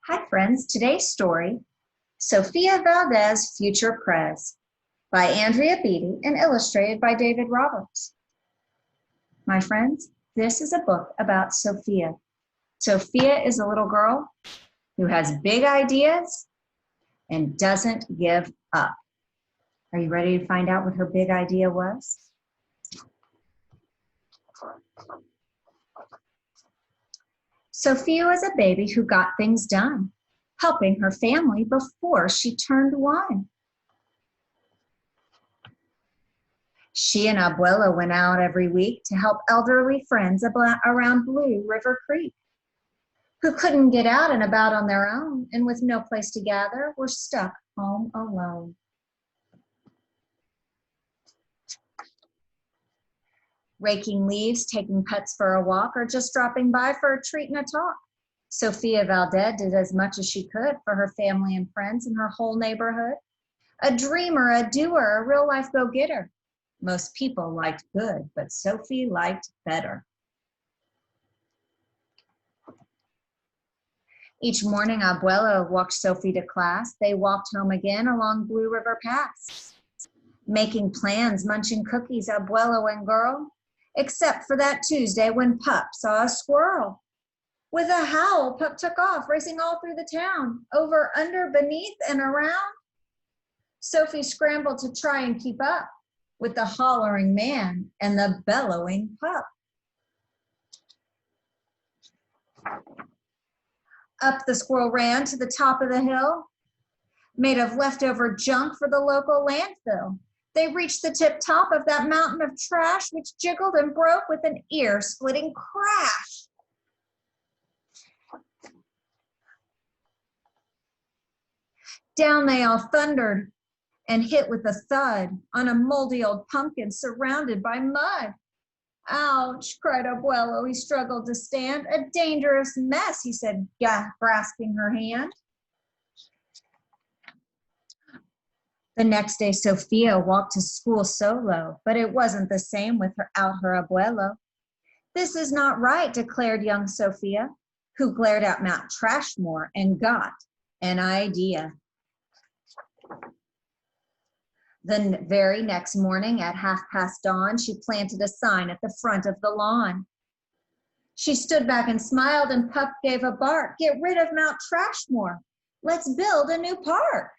Hi friends, today's story, Sofia Valdez, Future Prez, by Andrea Beatty and illustrated by David Roberts. My friends, this is a book about Sofia. Sofia is a little girl who has big ideas and doesn't give up. Are you ready to find out what her big idea was? Sofia was a baby who got things done, helping her family before she turned one. She and Abuela went out every week to help elderly friends around Blue River Creek, who couldn't get out and about on their own and with no place to gather were stuck home alone. Raking leaves, taking pets for a walk, or just dropping by for a treat and a talk. Sofia Valdez did as much as she could for her family and friends in her whole neighborhood. A dreamer, a doer, a real-life go-getter. Most people liked good, but Sophie liked better. Each morning, Abuela walked Sophie to class. They walked home again along Blue River Pass. Making plans, munching cookies, Abuela and girl, except for that Tuesday when Pup saw a squirrel. With a howl, Pup took off, racing all through the town, over, under, beneath, and around. Sophie scrambled to try and keep up with the hollering man and the bellowing Pup. Up the squirrel ran to the top of the hill, made of leftover junk for the local landfill. They reached the tip top of that mountain of trash, which jiggled and broke with an ear-splitting crash. Down they all thundered and hit with a thud on a moldy old pumpkin surrounded by mud. Ouch, cried Abuelo. He struggled to stand. A dangerous mess, he said, grasping her hand. The next day, Sofia walked to school solo, but it wasn't the same without her abuelo. This is not right, declared young Sofia, who glared at Mount Trashmore and got an idea. The very next morning at dawn, she planted a sign at the front of the lawn. She stood back and smiled, and Pup gave a bark. Get rid of Mount Trashmore. Let's build a new park.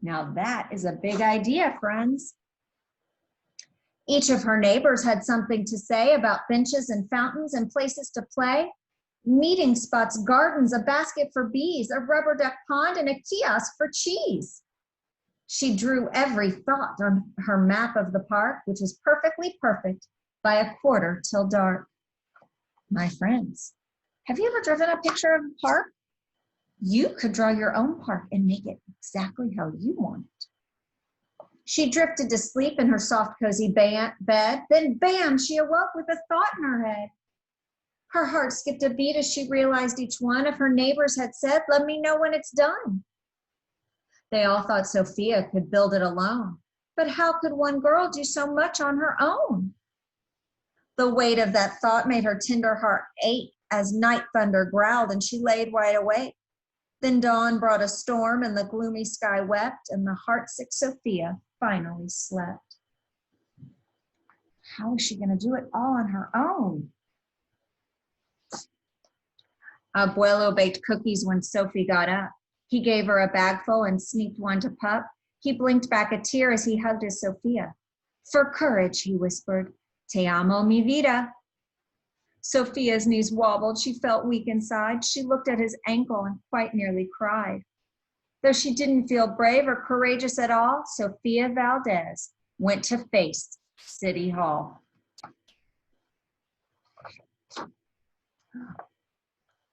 Now that is a big idea, friends. Each of her neighbors had something to say about benches and fountains and places to play, meeting spots, gardens, a basket for bees, a rubber duck pond, and a kiosk for cheese. She drew every thought on her map of the park, which was perfectly perfect by a quarter till dark. My friends, have you ever driven a picture of a park? You could draw your own park and make it exactly how you want it. She drifted to sleep in her soft, cozy bed. Then, bam, she awoke with a thought in her head. Her heart skipped a beat as she realized each one of her neighbors had said, "Let me know when it's done." They all thought Sofia could build it alone. But how could one girl do so much on her own? The weight of that thought made her tender heart ache as night thunder growled and she laid wide awake. Then dawn brought a storm and the gloomy sky wept and the heartsick Sofia finally slept. How is she going to do it all on her own? Abuelo baked cookies when Sophie got up. He gave her a bagful and sneaked one to Pup. He blinked back a tear as he hugged his Sofia. For courage, he whispered, Te amo, mi vida. Sophia's knees wobbled. She felt weak inside. She looked at his ankle and quite nearly cried. Though she didn't feel brave or courageous at all, Sofia Valdez went to face City Hall.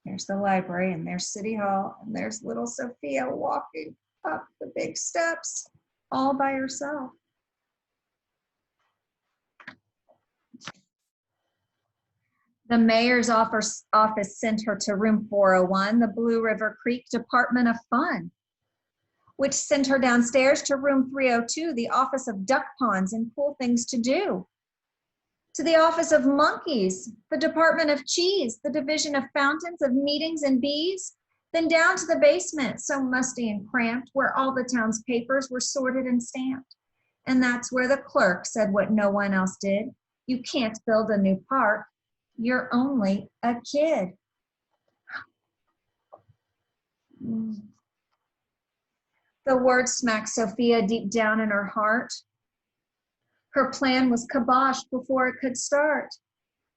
There's the library, and there's City Hall, and there's little Sofia walking up the big steps all by herself. The mayor's office sent her to room 401, the Blue River Creek Department of Fun, which sent her downstairs to room 302, the office of duck ponds and cool things to do, to the office of monkeys, the Department of Cheese, the division of fountains, of meetings and bees, Then down to the basement, so musty and cramped, where all the town's papers were sorted and stamped. And that's where the clerk said what no one else did. You can't build a new park. You're only a kid. The words smacked Sofia deep down in her heart. Her plan was kiboshed before it could start.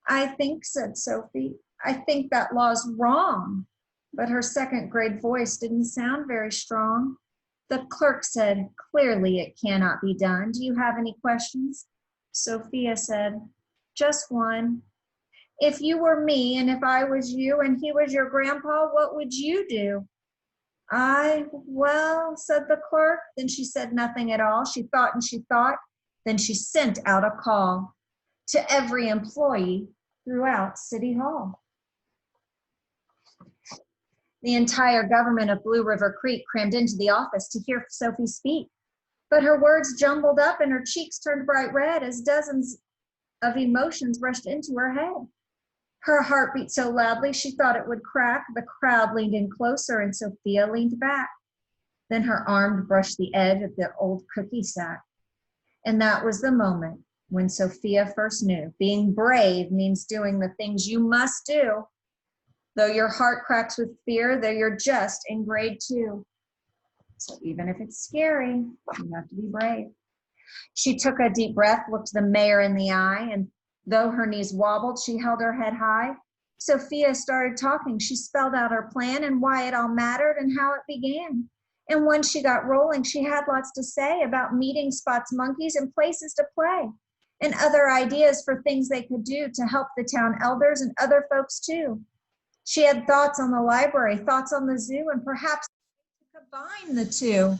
I think, said Sophie, I think that law's wrong. But her second grade voice didn't sound very strong. The clerk said, clearly it cannot be done. Do you have any questions? Sophia said, just one. If you were me and if I was you and he was your grandpa, what would you do? Well, said the clerk. Then she said nothing at all. She thought and she thought. Then she sent out a call to every employee throughout City Hall. The entire government of Blue River Creek crammed into the office to hear Sophie speak. But her words jumbled up and her cheeks turned bright red as dozens of emotions rushed into her head. Her heart beat so loudly she thought it would crack. The crowd leaned in closer and Sophia leaned back. Then her arm brushed the edge of the old cookie sack. And that was the moment when Sophia first knew being brave means doing the things you must do. Though your heart cracks with fear, though you're just in grade 2. So even if it's scary, you have to be brave. She took a deep breath, looked the mayor in the eye, and though her knees wobbled, she held her head high. Sophia started talking. She spelled out her plan and why it all mattered and how it began. And once she got rolling, she had lots to say about meeting spots, monkeys, and places to play, and other ideas for things they could do to help the town elders and other folks too. She had thoughts on the library, thoughts on the zoo, and perhaps combine the two.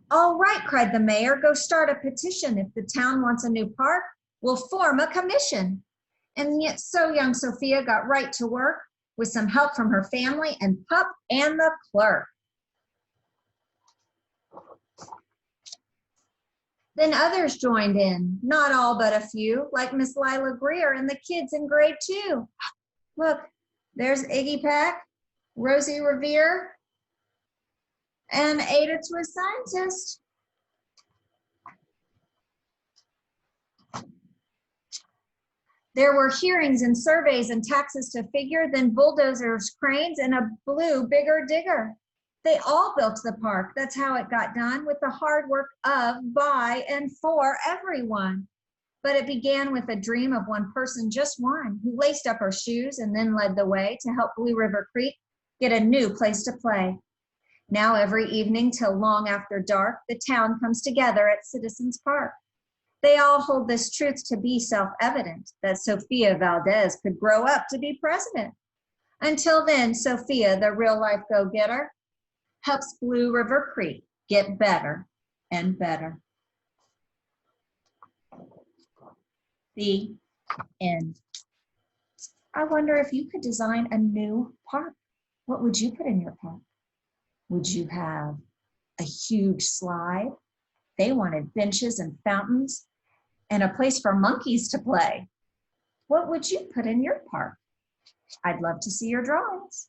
All right, cried the mayor, go start a petition. If the town wants a new park, we'll form a commission. And yet so young Sophia got right to work with some help from her family and Pup and the clerk. Then others joined in, not all but a few, like Miss Lila Greer and the kids in grade 2. Look, there's Iggy Pack, Rosie Revere, and Ada to a Scientist. There were hearings and surveys and taxes to figure, then bulldozers, cranes, and a blue bigger digger. They all built the park. That's how it got done, with the hard work of, by, and for everyone. But it began with a dream of one person, just one, who laced up her shoes and then led the way to help Blue River Creek get a new place to play. Now every evening till long after dark, the town comes together at Citizens Park. They all hold this truth to be self-evident, that Sofia Valdez could grow up to be president. Until then, Sofia, the real-life go-getter, helps Blue River Creek get better and better. The end. I wonder if you could design a new park. What would you put in your park? Would you have a huge slide? They wanted benches and fountains and a place for monkeys to play. What would you put in your park? I'd love to see your drawings.